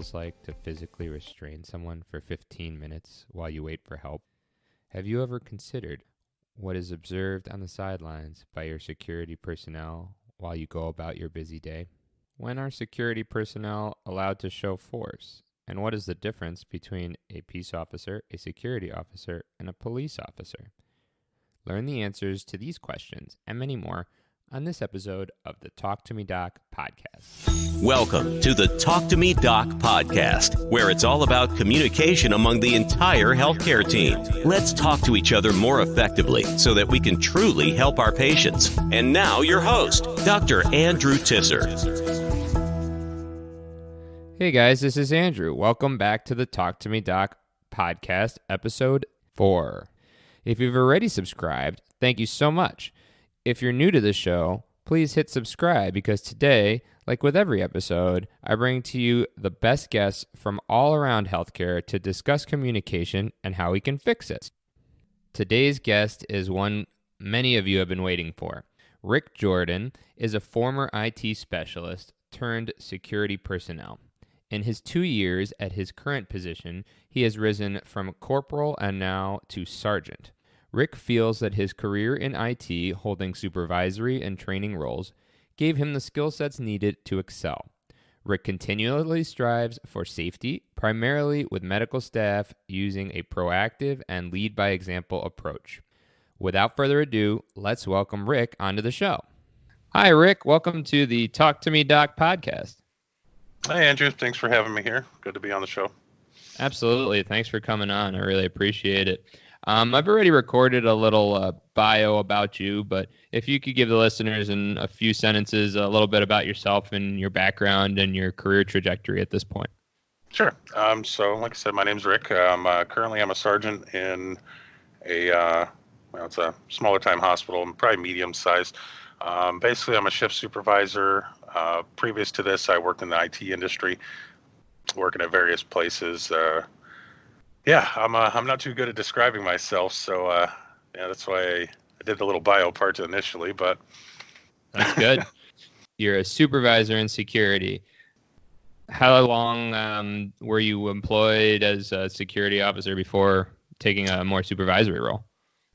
feels like to physically restrain someone for 15 minutes while you wait for help? Have you ever considered what is observed on the sidelines by your security personnel while you go about your busy day? When are security personnel allowed to show force? And what is the difference between a peace officer, a security officer, and a police officer? Learn the answers to these questions and many more on this episode of the Talk to Me Doc podcast. Welcome to the Talk to Me Doc podcast, where it's all about communication among the entire healthcare team. Let's talk to each other more effectively so that we can truly help our patients. And now your host, Dr. Andrew Tisser. Hey guys, this is Andrew. Welcome back to the Talk to Me Doc podcast, episode 4. If you've already subscribed, thank you so much. If you're new to the show, please hit subscribe because today, like with every episode, I bring to you the best guests from all around healthcare to discuss communication and how we can fix it. Today's guest is one many of you have been waiting for. Rick Jordan is a former IT specialist turned security personnel. In his 2 years at his current position, he has risen from corporal and now to sergeant. Rick feels that his career in IT, holding supervisory and training roles, gave him the skill sets needed to excel. Rick continually strives for safety, primarily with medical staff using a proactive and lead-by-example approach. Without further ado, let's welcome Rick onto the show. Hi, Rick. Welcome to the Talk to Me Doc podcast. Hi, Andrew. Thanks for having me here. Good to be on the show. Absolutely. Thanks for coming on. I really appreciate it. I've already recorded a little bio about you, but if you could give the listeners in a few sentences a little bit about yourself and your background and your career trajectory at this point. Sure. So, like I said, my name's Rick. Currently, I'm a sergeant in it's a smaller time hospital, probably medium sized. Basically, I'm a shift supervisor. Previous to this, I worked in the IT industry, working at various places. I'm not too good at describing myself, so that's why I did the little bio part initially. But that's good. You're a supervisor in security. How long were you employed as a security officer before taking a more supervisory role?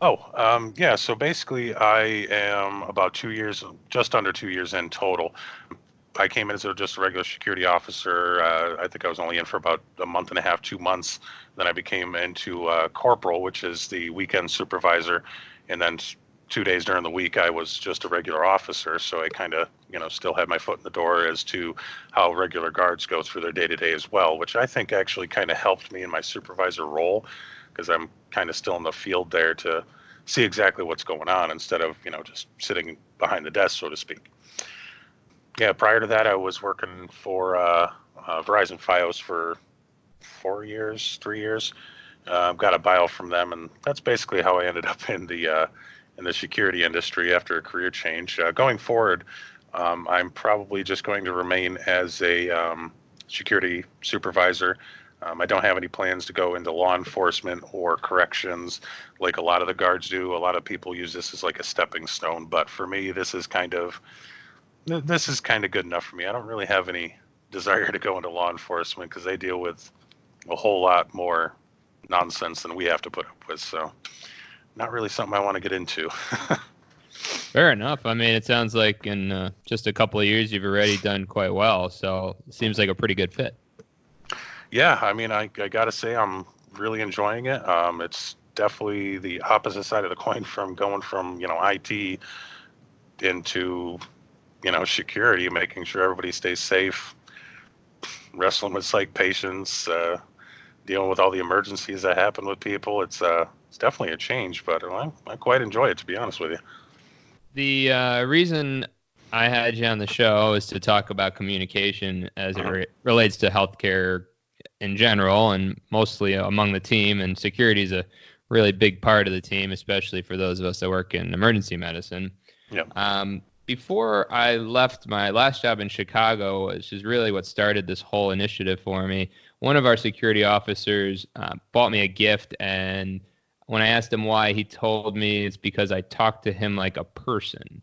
So basically I am about 2 years, just under 2 years in total. I came in as just a regular security officer. I think I was only in for about a month and a half, 2 months. Then I became into corporal, which is the weekend supervisor. And then 2 days during the week, I was just a regular officer. So I kind of, still had my foot in the door as to how regular guards go through their day-to-day as well, which I think actually kind of helped me in my supervisor role, because I'm kind of still in the field there to see exactly what's going on instead of, just sitting behind the desk, so to speak. Yeah, prior to that, I was working for Verizon Fios for 3 years. Got a buyout from them, and that's basically how I ended up in the security industry after a career change. Going forward, I'm probably just going to remain as a security supervisor. I don't have any plans to go into law enforcement or corrections like a lot of the guards do. A lot of people use this as like a stepping stone, but for me, this is kind of good enough for me. I don't really have any desire to go into law enforcement because they deal with a whole lot more nonsense than we have to put up with. So not really something I want to get into. Fair enough. I mean, it sounds like in just a couple of years, you've already done quite well. So it seems like a pretty good fit. Yeah, I mean, I got to say I'm really enjoying it. It's definitely the opposite side of the coin from going from, IT into, security, making sure everybody stays safe, wrestling with psych patients, dealing with all the emergencies that happen with people. It's definitely a change, but I quite enjoy it, to be honest with you. The reason I had you on the show is to talk about communication as it relates to healthcare in general and mostly among the team, and security is a really big part of the team, especially for those of us that work in emergency medicine. Yeah. Before I left my last job in Chicago, which is really what started this whole initiative for me, one of our security officers bought me a gift, and when I asked him why, he told me it's because I talked to him like a person.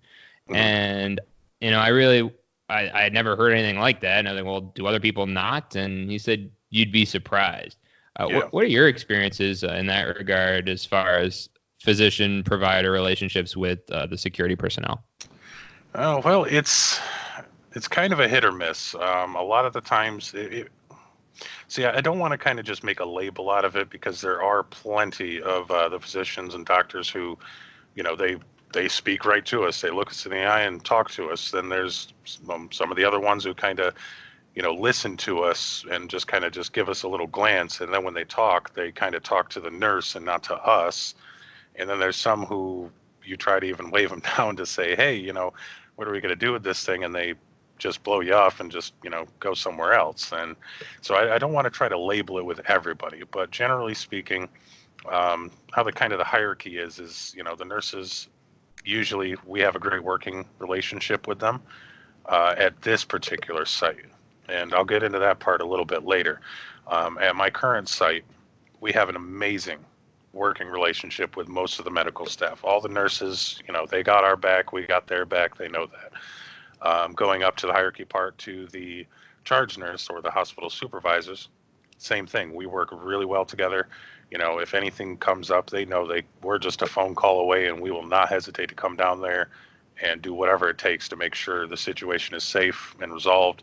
Mm-hmm. And, I really I had never heard anything like that. And I was like, well, do other people not? And he said, you'd be surprised. Yeah. What are your experiences in that regard as far as physician-provider relationships with the security personnel? Oh, well, it's kind of a hit or miss. A lot of the times, see, I don't want to kind of just make a label out of it, because there are plenty of the physicians and doctors who, they speak right to us. They look us in the eye and talk to us. Then there's some of the other ones who kind of, listen to us and just kind of just give us a little glance. And then when they talk, they kind of talk to the nurse and not to us. And then there's some who you try to even wave them down to say, hey, what are we going to do with this thing? And they just blow you off and just, go somewhere else. And so I don't want to try to label it with everybody, but generally speaking, how the hierarchy is, the nurses, usually we have a great working relationship with them at this particular site. And I'll get into that part a little bit later. At my current site, we have an amazing working relationship with most of the medical staff. All the nurses, they got our back, we got their back, they know that. Going up to the hierarchy part to the charge nurse or the hospital supervisors, same thing. We work really well together. If anything comes up, they know we're just a phone call away, and we will not hesitate to come down there and do whatever it takes to make sure the situation is safe and resolved.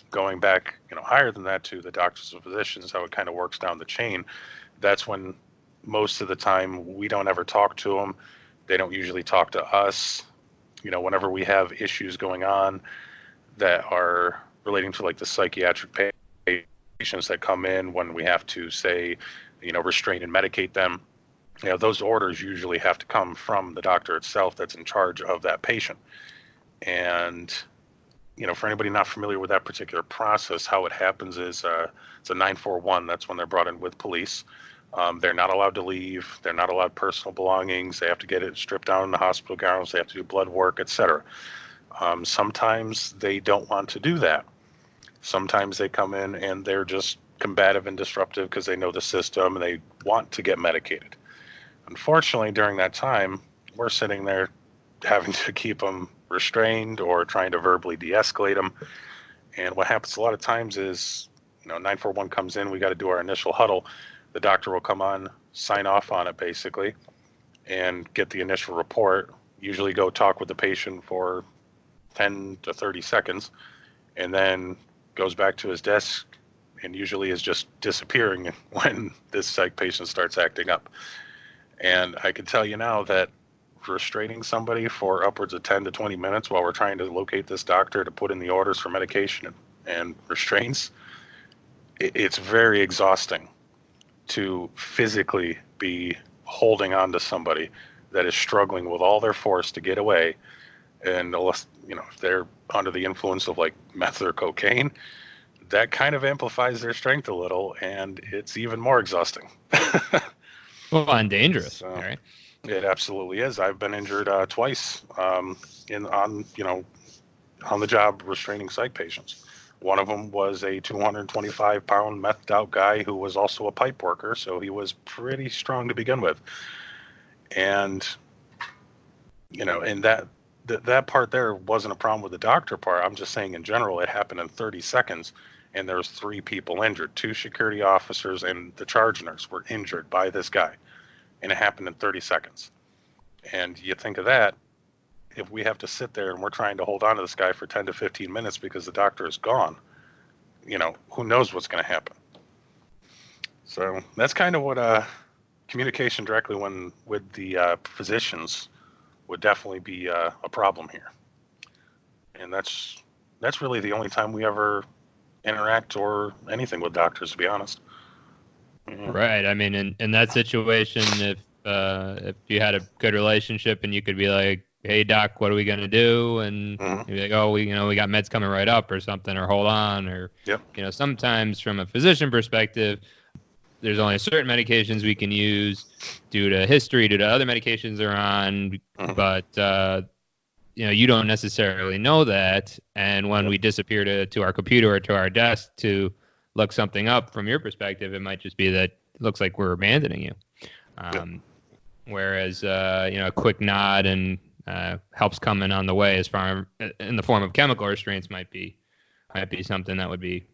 Going back, higher than that to the doctors and physicians, how it kind of works down the chain. That's when most of the time we don't ever talk to them. They don't usually talk to us. Whenever we have issues going on that are relating to like the psychiatric patients that come in, when we have to say, restrain and medicate them, those orders usually have to come from the doctor itself that's in charge of that patient. And for anybody not familiar with that particular process, how it happens is it's a 941. That's when they're brought in with police. They're not allowed to leave. They're not allowed personal belongings. They have to get it stripped down in the hospital gowns. They have to do blood work, etc. Sometimes they don't want to do that. Sometimes they come in and they're just combative and disruptive because they know the system and they want to get medicated. Unfortunately, during that time, we're sitting there having to keep them restrained or trying to verbally de-escalate them. And what happens a lot of times is, 941 comes in, we got to do our initial huddle. The doctor will come on, sign off on it basically, and get the initial report, usually go talk with the patient for 10 to 30 seconds, and then goes back to his desk and usually is just disappearing when this psych patient starts acting up. And I can tell you now that restraining somebody for upwards of 10 to 20 minutes while we're trying to locate this doctor to put in the orders for medication and restraints, it's very exhausting to physically be holding on to somebody that is struggling with all their force to get away. And unless, if they're under the influence of like meth or cocaine, that kind of amplifies their strength a little, and it's even more exhausting. Well, and dangerous, so, right? It absolutely is. I've been injured twice on the job restraining psych patients. One of them was a 225-pound methed out guy who was also a pipe worker, so he was pretty strong to begin with. And and that part there wasn't a problem with the doctor part. I'm just saying in general, it happened in 30 seconds, and there was 3 people injured. 2 security officers and the charge nurse were injured by this guy, and it happened in 30 seconds. And you think of that, if we have to sit there and we're trying to hold on to this guy for 10 to 15 minutes because the doctor is gone, who knows what's going to happen. So that's kind of what communication directly with the physicians would definitely be a problem here. And that's really the only time we ever interact or anything with doctors, to be honest. Mm-hmm. Right. I mean, in that situation, if you had a good relationship and you could be like, hey doc, what are we going to do? And you'd be like, oh, we got meds coming right up or something, or hold on, or, sometimes from a physician perspective, there's only certain medications we can use due to history, due to other medications they're on, but, you don't necessarily know that. And when we disappear to our computer or to our desk to look something up from your perspective, it might just be that it looks like we're abandoning you. Whereas, a quick nod and, helps come in on the way as far in the form of chemical restraints might be something that would be,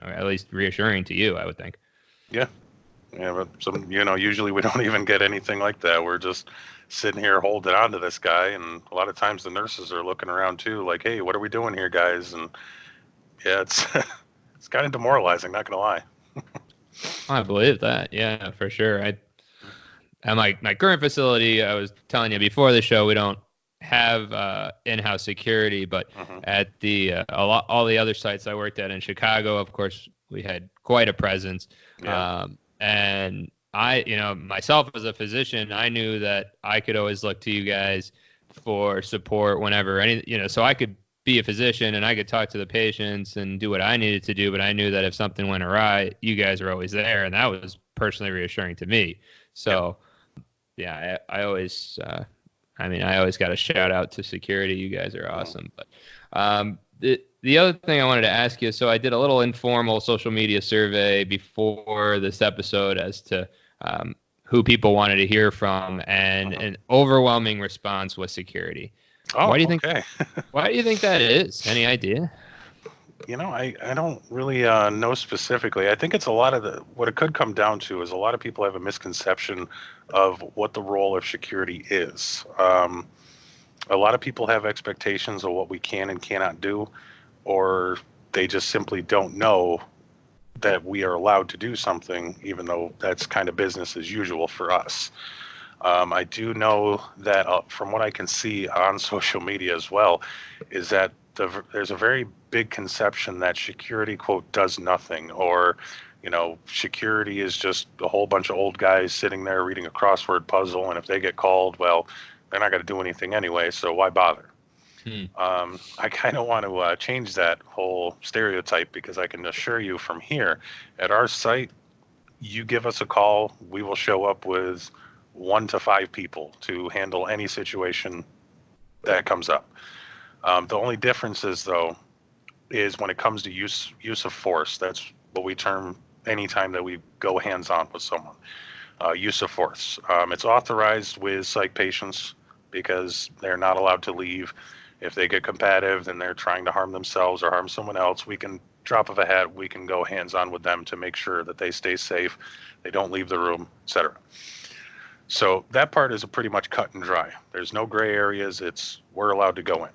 at least reassuring to you, I would think. Yeah. Yeah, but usually we don't even get anything like that. We're just sitting here holding on to this guy, and a lot of times the nurses are looking around too, like, "Hey, what are we doing here, guys?" And yeah, it's it's kind of demoralizing, not gonna lie. I believe that. Yeah, for sure. At my current facility, I was telling you before the show, we don't have in-house security, but at all the other sites I worked at in Chicago, of course, we had quite a presence. Yeah. And I, myself as a physician, I knew that I could always look to you guys for support whenever so I could be a physician and I could talk to the patients and do what I needed to do, but I knew that if something went awry, you guys were always there, and that was personally reassuring to me. So, yeah, I always got a shout out to security. You guys are awesome. But the other thing I wanted to ask you, so I did a little informal social media survey before this episode as to who people wanted to hear from, and an overwhelming response was security. Oh, why do you think? Okay. Why do you think that is? Any idea? I don't really know specifically. I think it's a lot of what it could come down to is a lot of people have a misconception of what the role of security is. A lot of people have expectations of what we can and cannot do, or they just simply don't know that we are allowed to do something, even though that's kind of business as usual for us. I do know that from what I can see on social media as well, is that there's a very big conception that security, quote, does nothing, or, security is just a whole bunch of old guys sitting there reading a crossword puzzle, and if they get called, well, they're not going to do anything anyway, so why bother? I kind of want to change that whole stereotype, because I can assure you from here at our site, you give us a call, we will show up with 1 to 5 people to handle any situation that comes up. The only difference is, though, is when it comes to use of force. That's what we term any time that we go hands-on with someone. Use of force. It's authorized with psych patients because they're not allowed to leave. If they get combative and they're trying to harm themselves or harm someone else, we can, drop of a hat, we can go hands-on with them to make sure that they stay safe, they don't leave the room, etc. So that part is pretty much cut and dry. There's no gray areas. We're allowed to go in.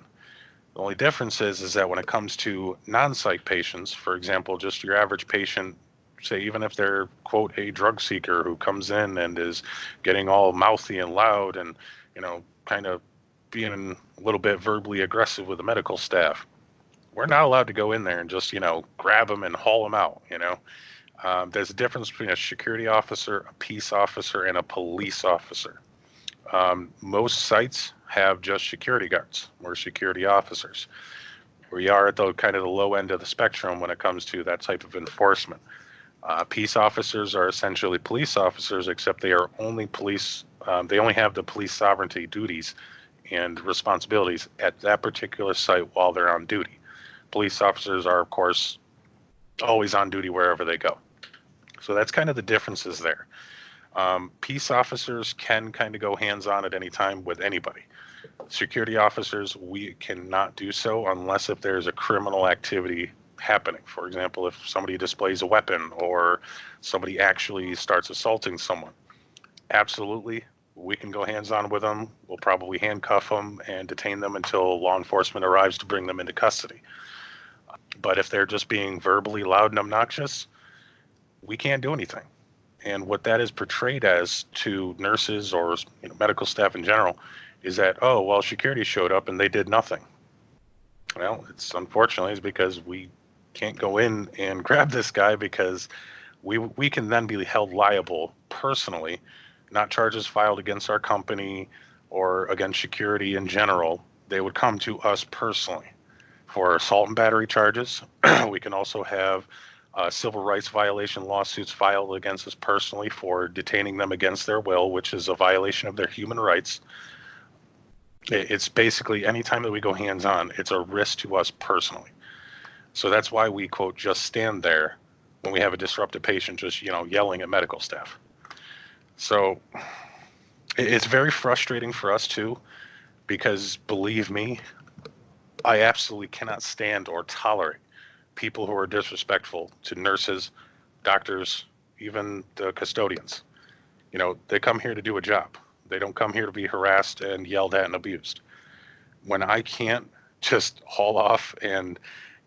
The only difference is that when it comes to non-psych patients, for example, just your average patient, say even if they're, quote, a drug seeker who comes in and is getting all mouthy and loud and, kind of being a little bit verbally aggressive with the medical staff, we're not allowed to go in there and just, grab them and haul them out, There's a difference between a security officer, a peace officer, and a police officer. Most sites have just security guards. We're security officers. We are at the kind of the low end of the spectrum when it comes to that type of enforcement. Peace officers are essentially police officers, except they are only police. They only have the police sovereignty duties and responsibilities at that particular site while they're on duty. Police officers are, of course, always on duty wherever they go. So that's kind of the differences there. Peace officers can kind of go hands-on at any time with anybody. Security officers, we cannot do so unless if there's a criminal activity happening. For example, if somebody displays a weapon or somebody actually starts assaulting someone, absolutely, we can go hands-on with them. We'll probably handcuff them and detain them until law enforcement arrives to bring them into custody. But if they're just being verbally loud and obnoxious, we can't do anything. And what that is portrayed as to nurses or medical staff in general is that, oh, well, security showed up and they did nothing. Well, it's because we can't go in and grab this guy, because we can then be held liable personally, not charges filed against our company or against security in general. They would come to us personally for assault and battery charges. We can also have civil rights violation lawsuits filed against us personally for detaining them against their will, which is a violation of their human rights. It's basically any time that we go hands-on, it's a risk to us personally. So that's why we, quote, just stand there when we have a disrupted patient just, yelling at medical staff. So it's very frustrating for us too. because believe me, I absolutely cannot stand or tolerate people who are disrespectful to nurses, doctors, even the custodians. They come here to do a job. They don't come here to be harassed and yelled at and abused. When I can't just haul off and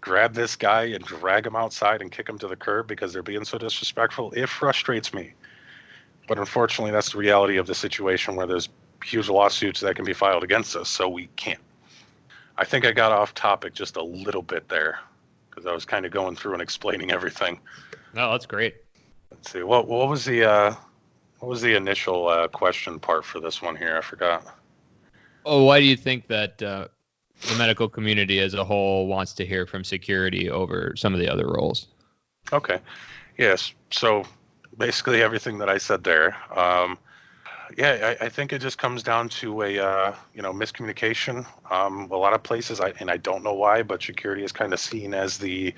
grab this guy and drag him outside and kick him to the curb because they're being so disrespectful, it frustrates me. But unfortunately, that's the reality of the situation where there's huge lawsuits that can be filed against us, so we can't. I think I got off topic just a little bit there because I was kind of going through and explaining everything. No, that's great. Let's see. What was the initial question part for this one here? I forgot. Oh, why do you think that the medical community as a whole wants to hear from security over some of the other roles? Okay. Yes. So basically everything that I said there. I think it just comes down to a miscommunication. A lot of places, I don't know why, but security is kind of seen as the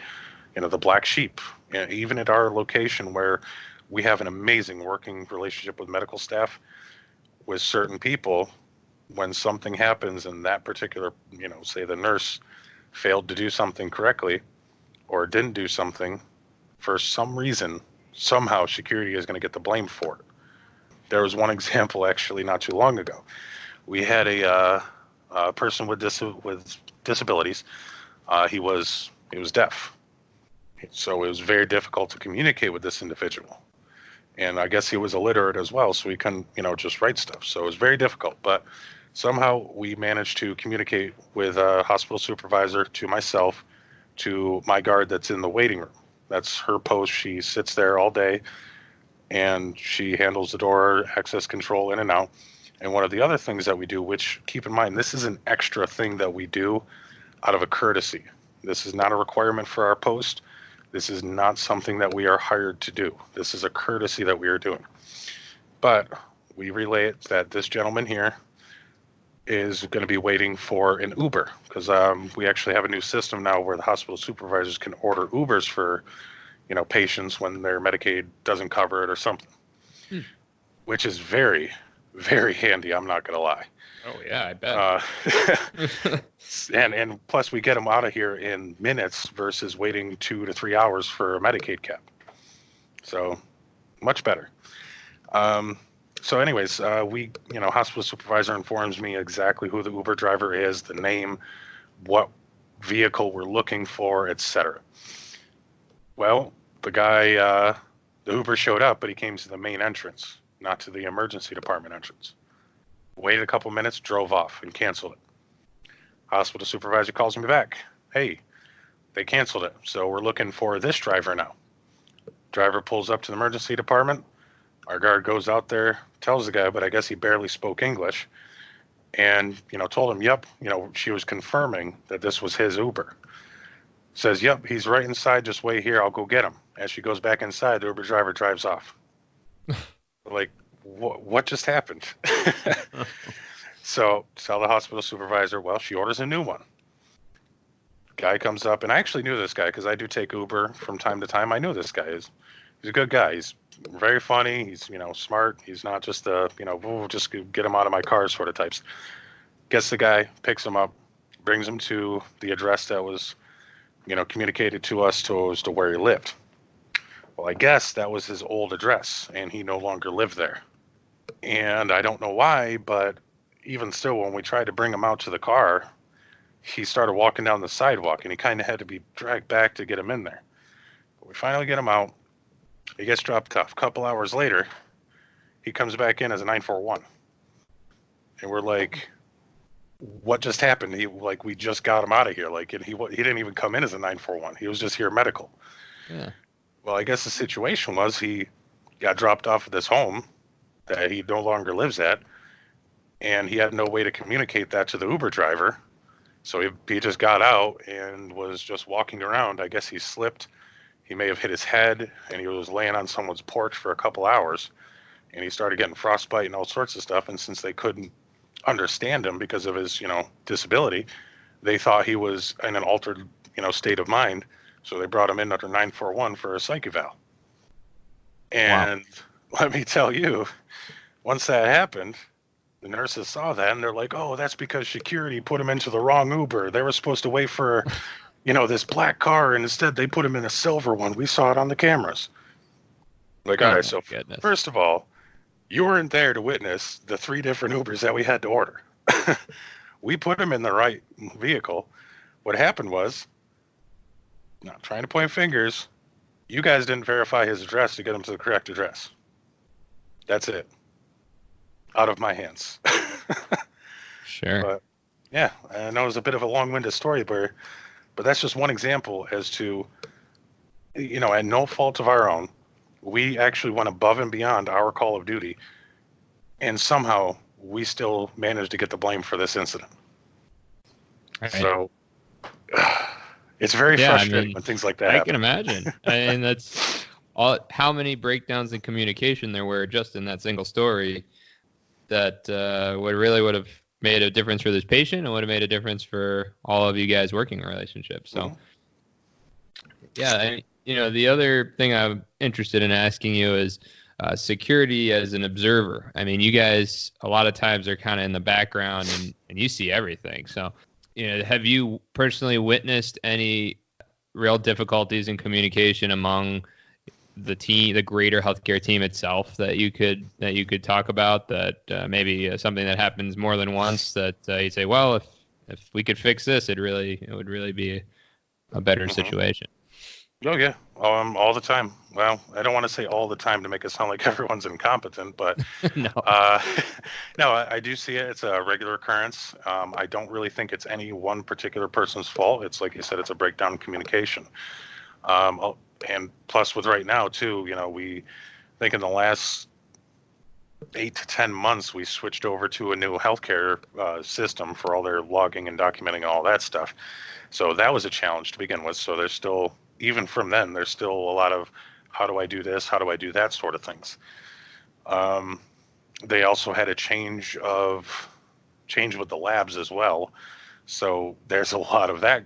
black sheep. Even at our location where we have an amazing working relationship with medical staff, with certain people, when something happens and that particular, say the nurse failed to do something correctly or didn't do something, for some reason, somehow security is going to get the blame for it. There was one example actually not too long ago. We had a person with disabilities. He was deaf, so it was very difficult to communicate with this individual. And I guess he was illiterate as well, so he couldn't just write stuff. So it was very difficult. But somehow we managed to communicate with a hospital supervisor, to myself, to my guard that's in the waiting room. That's her post. She sits there all day, and she handles the door, access control in and out. And one of the other things that we do, which keep in mind, this is an extra thing that we do out of a courtesy. This is not a requirement for our post. This is not something that we are hired to do. This is a courtesy that we are doing. But we relay it that this gentleman here is going to be waiting for an Uber, because we actually have a new system now where the hospital supervisors can order Ubers for patients when their Medicaid doesn't cover it or something, which is very, very handy. I'm not going to lie. Oh yeah, I bet. And plus we get them out of here in minutes versus waiting 2 to 3 hours for a Medicaid cap. So much better. So anyways, hospital supervisor informs me exactly who the Uber driver is, the name, what vehicle we're looking for, etc. Well, the guy, the Uber showed up, but he came to the main entrance, not to the emergency department entrance. Waited a couple minutes, drove off, and canceled it. Hospital supervisor calls me back. Hey, they canceled it, so we're looking for this driver now. Driver pulls up to the emergency department. Our guard goes out there, tells the guy, but I guess he barely spoke English, and, told him, yep, she was confirming that this was his Uber. Says, yep, he's right inside, just wait here, I'll go get him. As she goes back inside, the Uber driver drives off. Like, what just happened? So tell the hospital supervisor, well, she orders a new one. Guy comes up, and I actually knew this guy because I do take Uber from time to time. I knew this guy. He's a good guy. He's very funny. He's, smart. He's not just just get him out of my car sort of types. Gets the guy, picks him up, brings him to the address that was, communicated to us as to where he lived. Well, I guess that was his old address, and he no longer lived there. And I don't know why, but even still, when we tried to bring him out to the car, he started walking down the sidewalk, and he kind of had to be dragged back to get him in there. But we finally get him out. He gets dropped off. A couple hours later, he comes back in as a 941. And we're like, what just happened? We just got him out of here. And he didn't even come in as a 941. He was just here medical. Yeah. Well, I guess the situation was he got dropped off at this home that he no longer lives at, and he had no way to communicate that to the Uber driver. So he just got out and was just walking around. I guess he slipped. He may have hit his head, and he was laying on someone's porch for a couple hours, and he started getting frostbite and all sorts of stuff. And since they couldn't understand him because of his, disability, they thought he was in an altered, state of mind. So they brought him in under 941 for a psych eval. And Let me tell you, once that happened, The nurses saw that and they're like, oh, that's because security put them into the wrong Uber. They were supposed to wait for, this black car, and instead they put him in a silver one. We saw it on the cameras. Like, all Oh right, my so goodness. first of all, you weren't there to witness the 3 different Ubers that we had to order. We put him in the right vehicle. What happened was, not trying to point fingers, you guys didn't verify his address to get him to the correct address. That's it. Out of my hands. Sure. But yeah, I know it was a bit of a long-winded story, but that's just one example as to, at no fault of our own, we actually went above and beyond our call of duty, and somehow we still managed to get the blame for this incident. Right. So it's very frustrating when things like that happen. I can imagine. And that's how many breakdowns in communication there were just in that single story that would have made a difference for this patient and would have made a difference for all of you guys working a relationship. So, the other thing I'm interested in asking you is security as an observer. I mean, you guys a lot of times are kind of in the background and you see everything. So, have you personally witnessed any real difficulties in communication among the team, the greater healthcare team itself, that you could talk about, that maybe something that happens more than once that you'd say, well, if we could fix this, it would really be a better situation? Oh yeah, all the time. Well, I don't want to say all the time to make it sound like everyone's incompetent, but No. no, I do see it. It's a regular occurrence. I don't really think it's any one particular person's fault. It's like you said, it's a breakdown in communication. And plus with right now too, we think in the last 8 to 10 months, we switched over to a new healthcare system for all their logging and documenting and all that stuff. So that was a challenge to begin with. So there's still, even from then, there's still a lot of, how do I do this? How do I do that sort of things? They also had a change with the labs as well. So there's a lot of that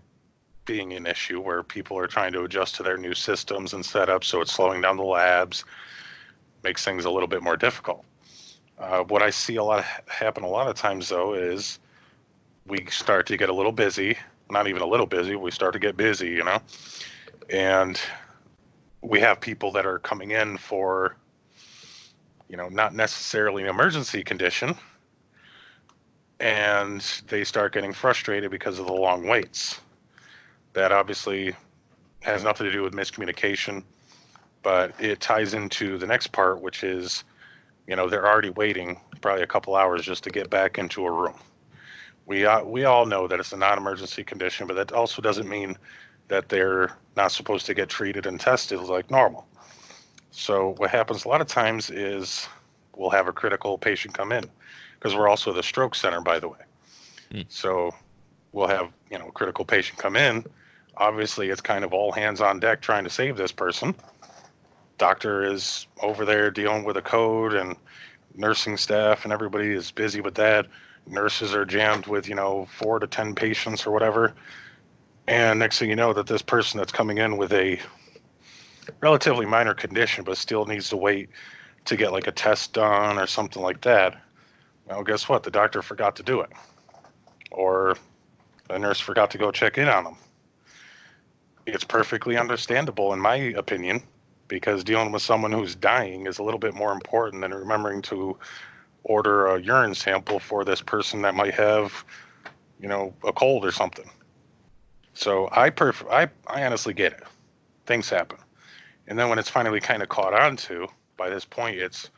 being an issue where people are trying to adjust to their new systems and setups, so it's slowing down the labs, makes things a little bit more difficult. What I see happen a lot of times though is we start to get a little busy, not even a little busy, we start to get busy, and we have people that are coming in for, not necessarily an emergency condition, and they start getting frustrated because of the long waits. That obviously has nothing to do with miscommunication, but it ties into the next part, which is, they're already waiting probably a couple hours just to get back into a room. We all know that it's a non-emergency condition, but that also doesn't mean that they're not supposed to get treated and tested like normal. So what happens a lot of times is we'll have a critical patient come in, because we're also the stroke center, by the way. So we'll have, a critical patient come in. Obviously, it's kind of all hands on deck trying to save this person. Doctor is over there dealing with a code, and nursing staff and everybody is busy with that. Nurses are jammed with, 4 to 10 patients or whatever. And next thing you know, that this person that's coming in with a relatively minor condition, but still needs to wait to get like a test done or something like that. Well, guess what? The doctor forgot to do it. Or the nurse forgot to go check in on them. It's perfectly understandable, in my opinion, because dealing with someone who's dying is a little bit more important than remembering to order a urine sample for this person that might have, a cold or something. So I honestly get it. Things happen. And then when it's finally kind of caught on to, by this point, it's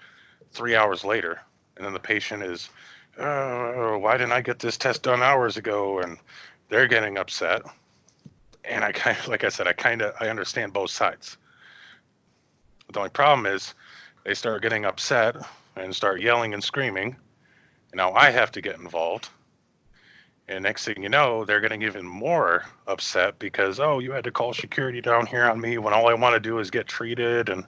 3 hours later, and then the patient is, why didn't I get this test done hours ago? And they're getting upset. And I understand both sides. The only problem is they start getting upset and start yelling and screaming. And now I have to get involved. And next thing you know, they're getting even more upset because, you had to call security down here on me when all I want to do is get treated. And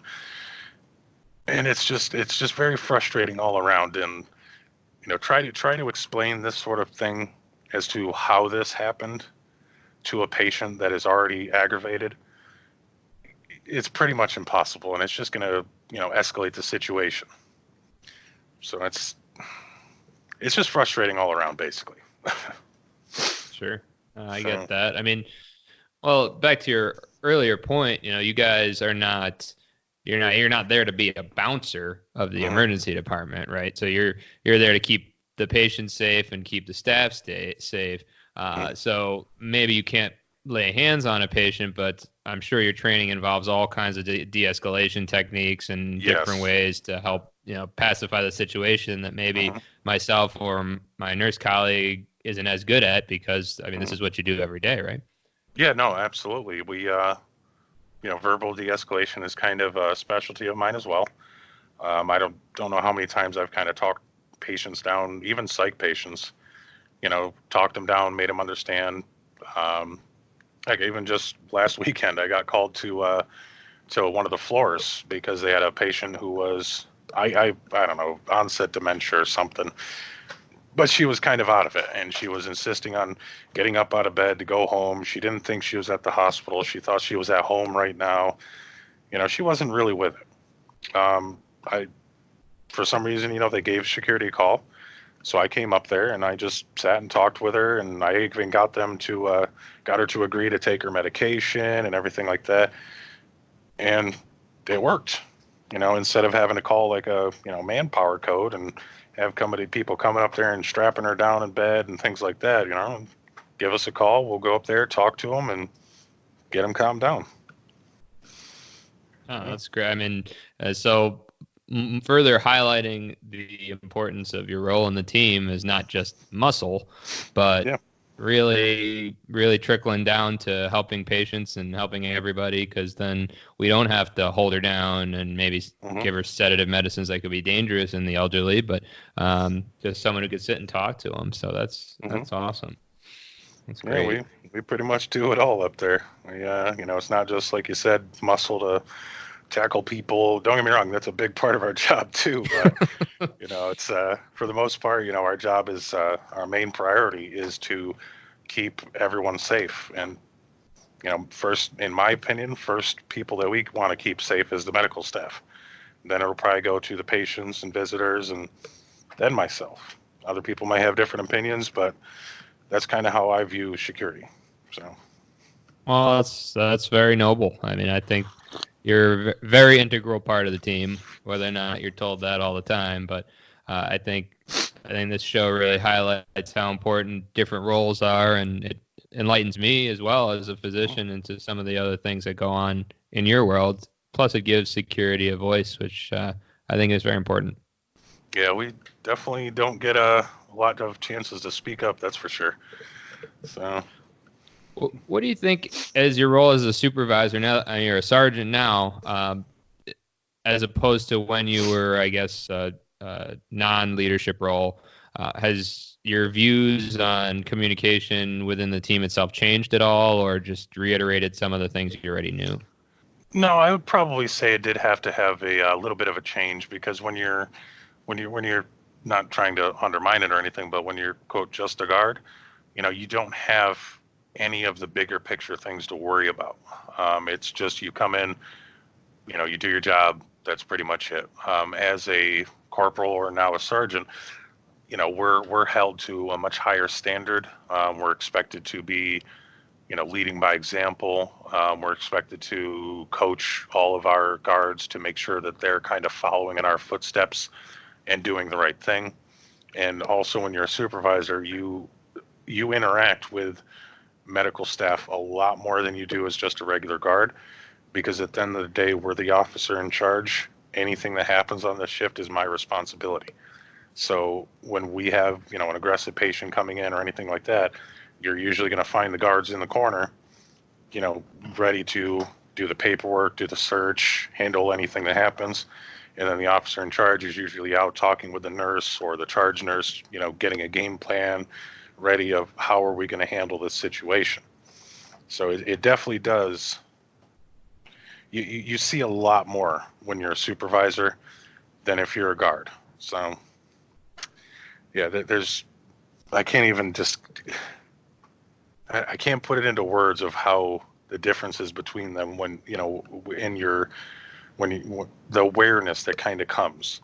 it's just very frustrating all around. And, try to explain this sort of thing as to how this happened to a patient that is already aggravated, it's pretty much impossible, and it's just going to, escalate the situation. So it's just frustrating all around, basically. Sure. I get that. I mean, well, back to your earlier point, you guys are not, you're not there to be a bouncer of the emergency department, right? So you're there to keep the patients safe and keep the staff safe. So maybe you can't lay hands on a patient, but I'm sure your training involves all kinds of de-escalation techniques and different ways to help, pacify the situation that maybe myself or my nurse colleague isn't as good at, because I mean, this is what you do every day, right? Yeah, no, absolutely. We, verbal de-escalation is kind of a specialty of mine as well. I don't know how many times I've kind of talked patients down, even psych patients, talked them down, made them understand. Like even just last weekend, I got called to one of the floors because they had a patient who was, I don't know, onset dementia or something. But she was kind of out of it, and she was insisting on getting up out of bed to go home. She didn't think she was at the hospital. She thought she was at home right now. She wasn't really with it. For some reason, they gave security a call. So I came up there and I just sat and talked with her, and I even got her to agree to take her medication and everything like that. And it worked, instead of having to call like a, manpower code and have people coming up there and strapping her down in bed and things like that, give us a call. We'll go up there, talk to them, and get them calmed down. Oh, that's great. I mean, so further highlighting the importance of your role in the team is not just muscle, but really, really trickling down to helping patients and helping everybody, because then we don't have to hold her down and maybe give her sedative medicines that could be dangerous in the elderly, but just someone who could sit and talk to them. So that's awesome. That's great. Yeah, we pretty much do it all up there. We, it's not just like you said, muscle to tackle people. Don't get me wrong, that's a big part of our job too, but it's for the most part, our job is our main priority is to keep everyone safe. And first, in my opinion, first people that we want to keep safe is the medical staff. Then it'll probably go to the patients and visitors, and then myself. Other people might have different opinions, but that's kind of how I view security. So well, that's very noble. I mean, I think you're a very integral part of the team, whether or not you're told that all the time. But I think this show really highlights how important different roles are, and it enlightens me as well as a physician into some of the other things that go on in your world. Plus, it gives security a voice, which I think is very important. Yeah, we definitely don't get a lot of chances to speak up, that's for sure. So what do you think as your role as a supervisor now? You're a sergeant now, as opposed to when you were, I guess, non-leadership role. Has your views on communication within the team itself changed at all, or just reiterated some of the things you already knew? No, I would probably say it did have to have a little bit of a change, because when you're not trying to undermine it or anything, but when you're, quote, just a guard, you don't have any of the bigger picture things to worry about. It's just you come in, you do your job. That's pretty much it. As a corporal or now a sergeant, we're held to a much higher standard. We're expected to be, leading by example. We're expected to coach all of our guards to make sure that they're kind of following in our footsteps and doing the right thing. And also, when you're a supervisor, you interact with medical staff a lot more than you do as just a regular guard, because at the end of the day, we're the officer in charge. Anything that happens on the shift is my responsibility. So when we have, an aggressive patient coming in or anything like that, you're usually going to find the guards in the corner, ready to do the paperwork, do the search, handle anything that happens. And then the officer in charge is usually out talking with the nurse or the charge nurse, getting a game plan ready of how are we going to handle this situation. So it definitely does. You see a lot more when you're a supervisor than if you're a guard. So yeah, I can't even I can't put it into words of how the differences between them when, the awareness that kind of comes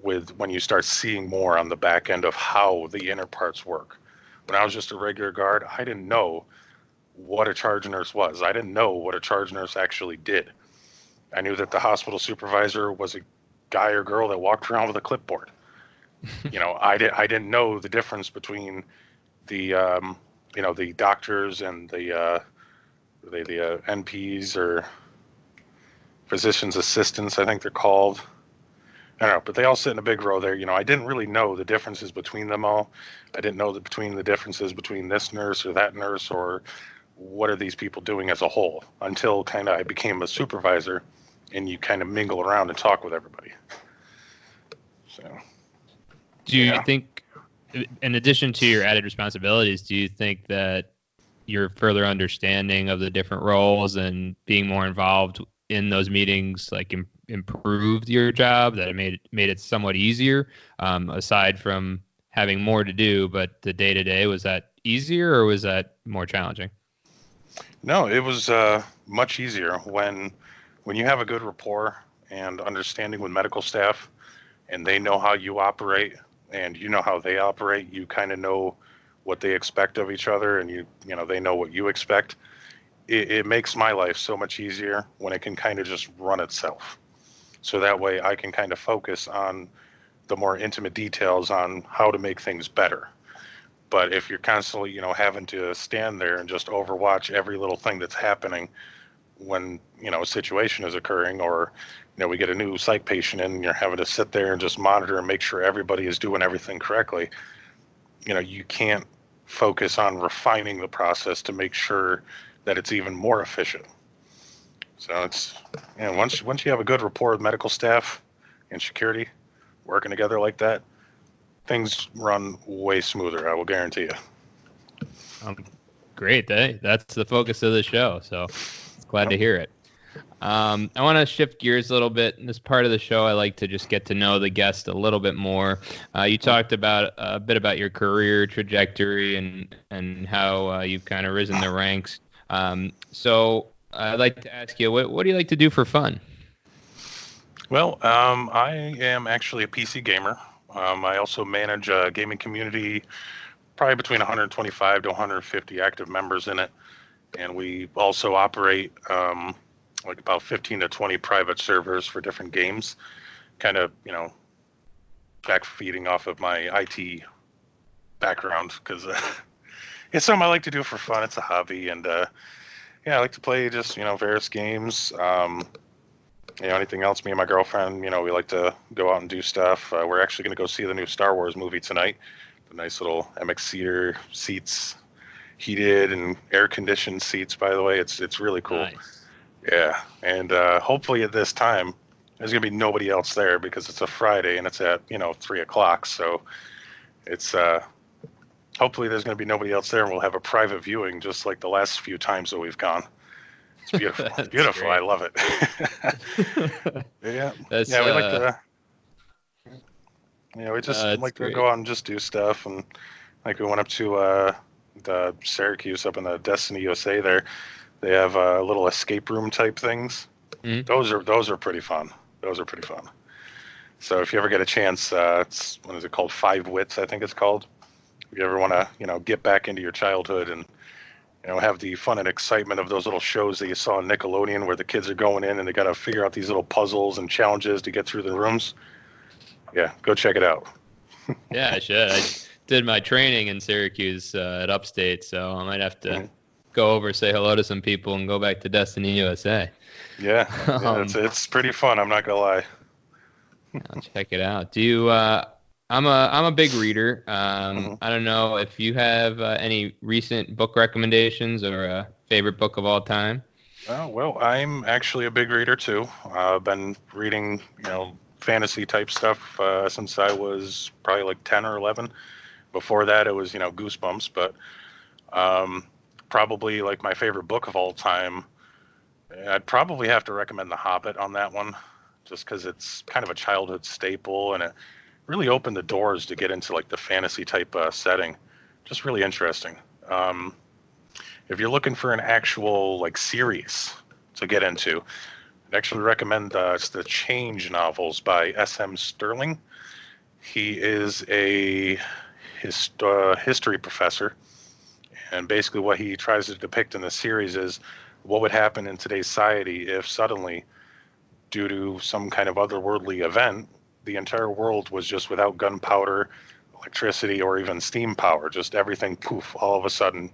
when you start seeing more on the back end of how the inner parts work. When I was just a regular guard, I didn't know what a charge nurse was. I didn't know what a charge nurse actually did. I knew that the hospital supervisor was a guy or girl that walked around with a clipboard. I didn't know the difference between the the doctors and the NPs, or physician's assistants, I think they're called. I don't know, but they all sit in a big row there. I didn't really know the differences between them all. I didn't know the differences between this nurse or that nurse, or what are these people doing as a whole, until kind of I became a supervisor, and you kind of mingle around and talk with everybody. So, do you think, in addition to your added responsibilities, do you think that your further understanding of the different roles and being more involved in those meetings, like, improved your job, that it made it somewhat easier, aside from having more to do? But the day-to-day, was that easier, or was that more challenging? No, it was much easier when you have a good rapport and understanding with medical staff, and they know how you operate and you know how they operate. You kind of know what they expect of each other, and they know what you expect. It makes my life so much easier when it can kind of just run itself. So that way I can kind of focus on the more intimate details on how to make things better. But if you're constantly, having to stand there and just overwatch every little thing that's happening when, a situation is occurring, or, we get a new psych patient in and you're having to sit there and just monitor and make sure everybody is doing everything correctly, you can't focus on refining the process to make sure that it's even more efficient. So it's, once you have a good rapport with medical staff and security working together like that, things run way smoother, I will guarantee you. Great. That's the focus of the show, so glad to hear it. I want to shift gears a little bit. In this part of the show, I like to just get to know the guest a little bit more. You talked about a bit about your career trajectory and how you've kind of risen the ranks. So I'd like to ask you, what do you like to do for fun? Well, I am actually a PC gamer. I also manage a gaming community, probably between 125 to 150 active members in it. And we also operate like about 15 to 20 private servers for different games, kind of, back feeding off of my IT background, because it's something I like to do for fun. It's a hobby. And I like to play just, various games. Anything else, me and my girlfriend, we like to go out and do stuff. We're actually going to go see the new Star Wars movie tonight. The nice little MX Seater seats, heated and air-conditioned seats, by the way. It's really cool. Nice. Yeah, and hopefully at this time, there's going to be nobody else there, because it's a Friday and it's at, 3 o'clock. So it's hopefully there's going to be nobody else there, and we'll have a private viewing just like the last few times that we've gone. It's beautiful. It's beautiful. Great. I love it. Yeah. We like to. We just like to go out and just do stuff, and like we went up to the Syracuse up in the Destiny USA. There, they have little escape room type things. Mm-hmm. Those are pretty fun. So if you ever get a chance, it's, what is it called? 5 Wits, I think it's called. If you ever want to, get back into your childhood and have the fun and excitement of those little shows that you saw on Nickelodeon, where the kids are going in and they got to figure out these little puzzles and challenges to get through the rooms. Yeah, go check it out. Yeah, I should. I did my training in Syracuse at Upstate, so I might have to go over, say hello to some people, and go back to Destiny USA. Yeah, it's pretty fun. I'm not gonna lie. I'll check it out. Do you? I'm a big reader. I don't know if you have any recent book recommendations or a favorite book of all time. Well, I'm actually a big reader too. I've been reading, fantasy type stuff since I was probably like 10 or 11. Before that, it was, Goosebumps. But probably like my favorite book of all time, I'd probably have to recommend The Hobbit on that one, just because it's kind of a childhood staple, and it really opened the doors to get into like the fantasy type setting. Just really interesting. If you're looking for an actual like series to get into, I actually recommend it's the Change novels by S.M. Sterling. He is a history professor, and basically what he tries to depict in the series is what would happen in today's society if suddenly, due to some kind of otherworldly event, the entire world was just without gunpowder, electricity, or even steam power. Just everything, poof, all of a sudden,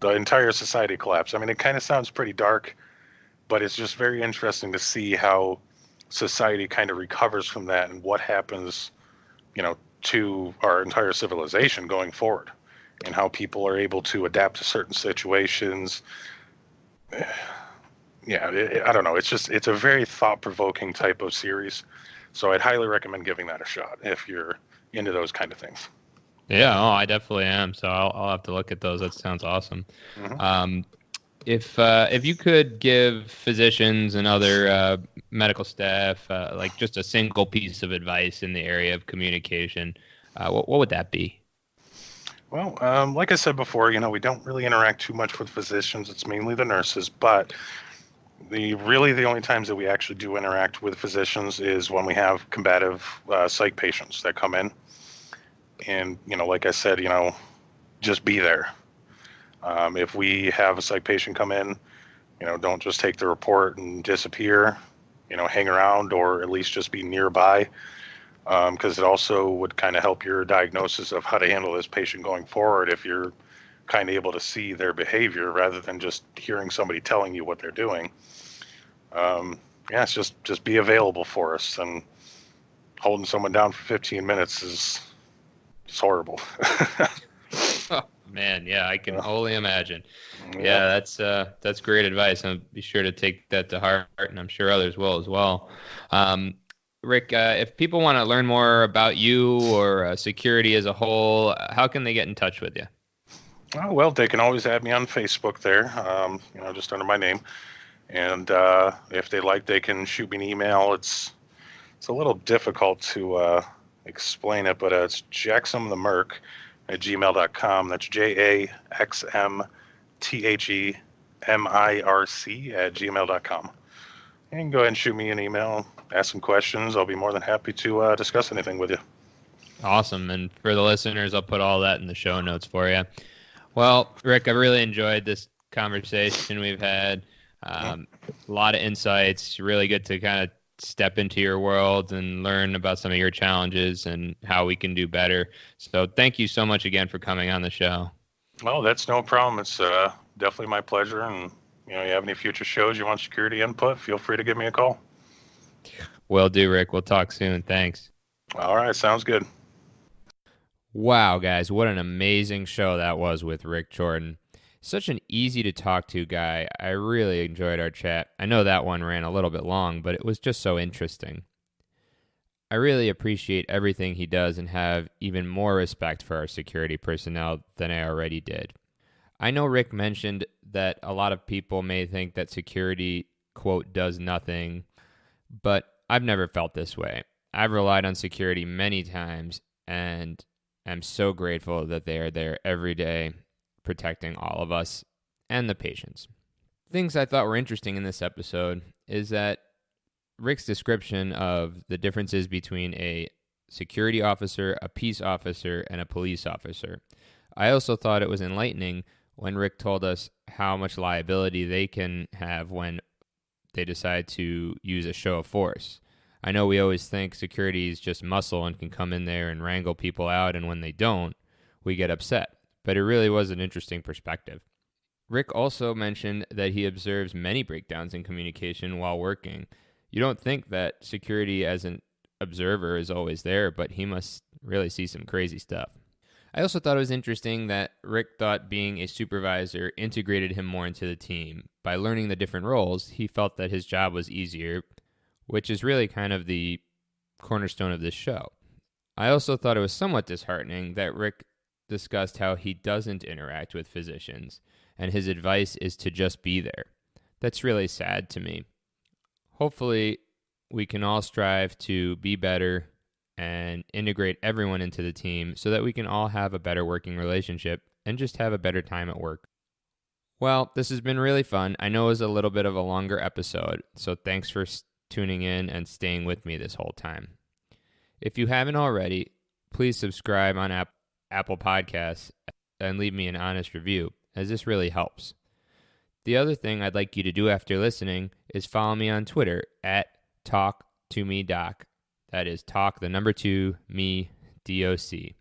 the entire society collapsed. I mean, it kind of sounds pretty dark, but it's just very interesting to see how society kind of recovers from that and what happens, to our entire civilization going forward, and how people are able to adapt to certain situations. Yeah, I don't know. It's a very thought-provoking type of series. So I'd highly recommend giving that a shot if you're into those kind of things. Yeah, I definitely am. So I'll have to look at those. That sounds awesome. Mm-hmm. If you could give physicians and other medical staff like just a single piece of advice in the area of communication, what would that be? Well, like I said before, we don't really interact too much with physicians. It's mainly the nurses, but the only times that we actually do interact with physicians is when we have combative psych patients that come in. And, like I said, just be there. If we have a psych patient come in, don't just take the report and disappear, hang around, or at least just be nearby, because it also would kind of help your diagnosis of how to handle this patient going forward if you're kind of able to see their behavior rather than just hearing somebody telling you what they're doing. It's just be available for us, and holding someone down for 15 minutes is horrible. Oh, man, yeah, I can only imagine. Yeah, that's great advice. I'll be sure to take that to heart, and I'm sure others will as well. Rick, if people want to learn more about you or security as a whole, how can they get in touch with you? Oh, well, they can always add me on Facebook there, just under my name. And if they like, they can shoot me an email. It's a little difficult to explain it, but it's jaxmthemerc@gmail.com. That's JAXMTHEMIRC@gmail.com. You can go ahead and shoot me an email, ask some questions. I'll be more than happy to discuss anything with you. Awesome. And for the listeners, I'll put all that in the show notes for you. Well, Rick, I really enjoyed this conversation we've had. A lot of insights. Really good to kind of step into your world and learn about some of your challenges and how we can do better. So thank you so much again for coming on the show. Well, that's no problem. It's definitely my pleasure. And, you have any future shows you want security input, feel free to give me a call. Will do, Rick. We'll talk soon. Thanks. All right. Sounds good. Wow, guys. What an amazing show that was with Rick Jordan. Such an easy to talk to guy. I really enjoyed our chat. I know that one ran a little bit long, but it was just so interesting. I really appreciate everything he does and have even more respect for our security personnel than I already did. I know Rick mentioned that a lot of people may think that security, quote, does nothing, but I've never felt this way. I've relied on security many times, and I'm so grateful that they are there every day, protecting all of us and the patients. Things I thought were interesting in this episode is that Rick's description of the differences between a security officer, a peace officer, and a police officer. I also thought it was enlightening when Rick told us how much liability they can have when they decide to use a show of force. I know we always think security is just muscle and can come in there and wrangle people out, and when they don't, we get upset. But it really was an interesting perspective. Rick also mentioned that he observes many breakdowns in communication while working. You don't think that security as an observer is always there, but he must really see some crazy stuff. I also thought it was interesting that Rick thought being a supervisor integrated him more into the team. By learning the different roles, he felt that his job was easier, which is really kind of the cornerstone of this show. I also thought it was somewhat disheartening that Rick discussed how he doesn't interact with physicians, and his advice is to just be there. That's really sad to me. Hopefully, we can all strive to be better and integrate everyone into the team so that we can all have a better working relationship and just have a better time at work. Well, this has been really fun. I know it was a little bit of a longer episode, so thanks for tuning in and staying with me this whole time. If you haven't already, please subscribe on Apple Podcasts and leave me an honest review, as this really helps. The other thing I'd like you to do after listening is follow me on Twitter at Talk2MeDoc. That is talk, the number 2, me, DOC.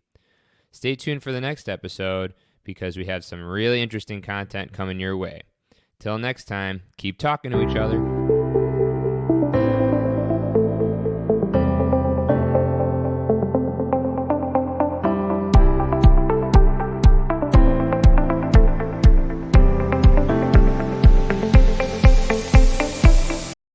Stay tuned for the next episode because we have some really interesting content coming your way. Till next time, keep talking to each other.